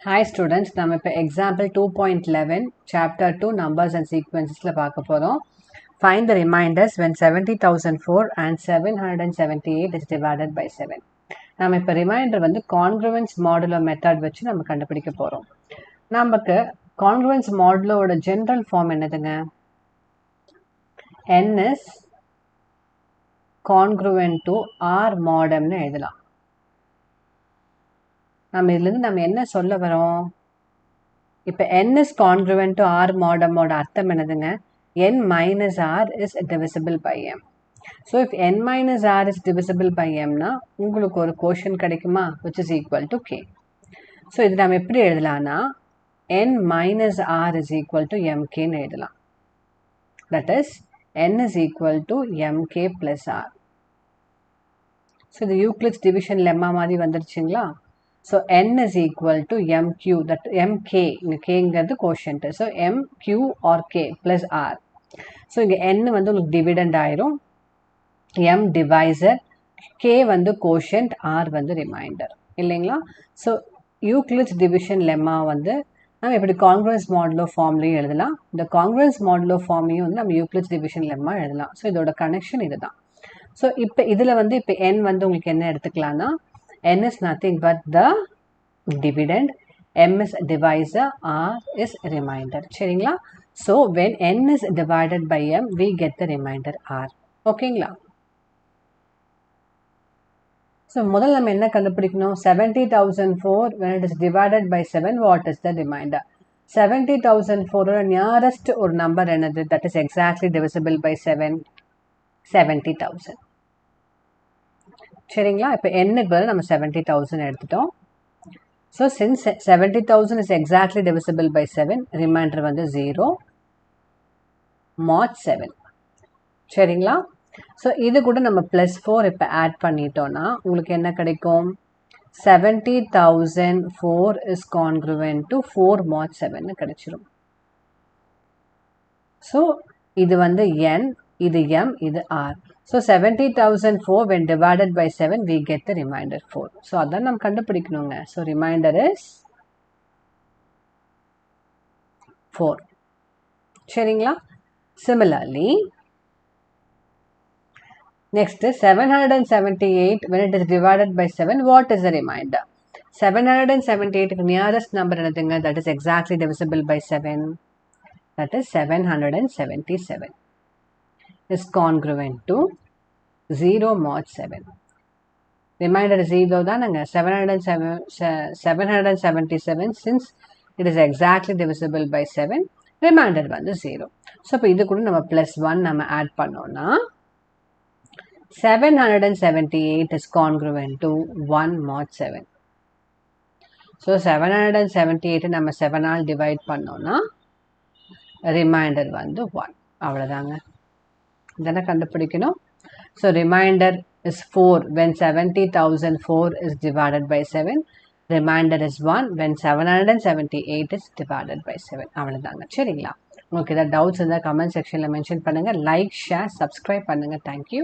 Hi students, நம்ம இப்போ example 2.11 chapter 2 numbers and sequencesல பார்க்க போறோம். Find the reminders when 70,004 and 778 is divided by 7. நம்ம இப்போ reminder வந்து congruence modulo method வச்சு நம்ம கண்டுபிடிக்க போறோம். நமக்கு congruence moduloட general form என்னதுங்க? n is congruent to r mod m னு எழுதலாம். நம்ம இதிலிருந்து நம்ம என்ன சொல்ல வரோம்? இப்போ n is congruent to r mod m ஓட அர்த்தம் என்னதுங்க? n minus r is divisible by m. So if n minus r is divisible by m னா உங்களுக்கு ஒரு quotient கிடைக்குமா? Which is equal to k. So இது நம்ம எப்படி எழுதலாம்னா n minus r is equal to mk னு எழுதலாம். That is n is equal to mk plus r. So இது Euclid's division lemma மாதிரி வந்துருச்சுங்களா? So n is equal to mq, that mk, k ங்கிறது quotient. So mq or k plus r. So இங்க n வந்து உங்களுக்கு dividend ஆயிரும், m divisor, k வந்து quotient, r வந்து remainder இல்லைங்களா? So Euclid's division lemma வந்து நம்ம இப்படி congruence modulo formலையும் எழுதலாம். இந்த congruence modulo formலையும் வந்து நம்ம Euclid's division lemma எழுதலாம். So இதோட connection இதுதான். So இப்போ இதில் வந்து இப்போ n வந்து உங்களுக்கு என்ன எடுத்துக்கலாம்னா n is nothing but the dividend, m is divisor, r is remainder. சரிங்களா? So when n is divided by m, we get the remainder r. ஓகேங்களா? So முதல்ல நம்ம என்ன கண்டுபிடிக்கணும்? 70,004 when it is divided by 7, what is the remainder? 70,004 nearest ஒரு number என்னது? That is exactly divisible by 7, 70,000. சரிங்களா? இப்போ n-க்கு பதிலா நம்ம 70,000 எடுத்துட்டோம். So since 70,000 is exactly divisible by 7, remainder வந்து 0 mod 7. சரிங்களா? So இது கூட நம்ம plus 4 இப்போ add பண்ணிட்டோம்னா உங்களுக்கு என்ன கிடைக்கும்? 70,004 is congruent to 4 mod 7 னு கிடைச்சிரும். So இது வந்து n, இது m, இது r. So 70,004 when divided by 7, we get the remainder 4. So அதான் நம்ம கண்டுபிடிக்கணுங்க. So remainder is 4. சரிங்களா? Similarly, next is 778 when it is divided by 7, what is the remainder? 778 nearest number என்னதுங்க? That is exactly divisible by 7. That is 777 is congruent to 0 mod 7. Remainder is 0 தானங்க? 777 since it is exactly divisible by 7, remainder வந்து 0. So இப்போ இது கூட நம்ம plus 1 நம்ம add பண்ணோம்னா 778 is congruent to 1 mod 7. So 778 நம்ம 7 ஆல் divide பண்ணோம்னா remainder வந்து 1. அவ்வளவுதாங்க. இதென்ன கண்டுபிடிக்கணும்? So remainder is 4 when 70,004 is divided by 7. Remainder is 1 when 778 is divided by 7. அவ்வளவுதாங்க. சரிங்களா? உங்களுக்கு ஏதாவது doubts இருந்தால் comment sectionல mention பண்ணுங்க. Like, share, subscribe பண்ணுங்க. Thank you.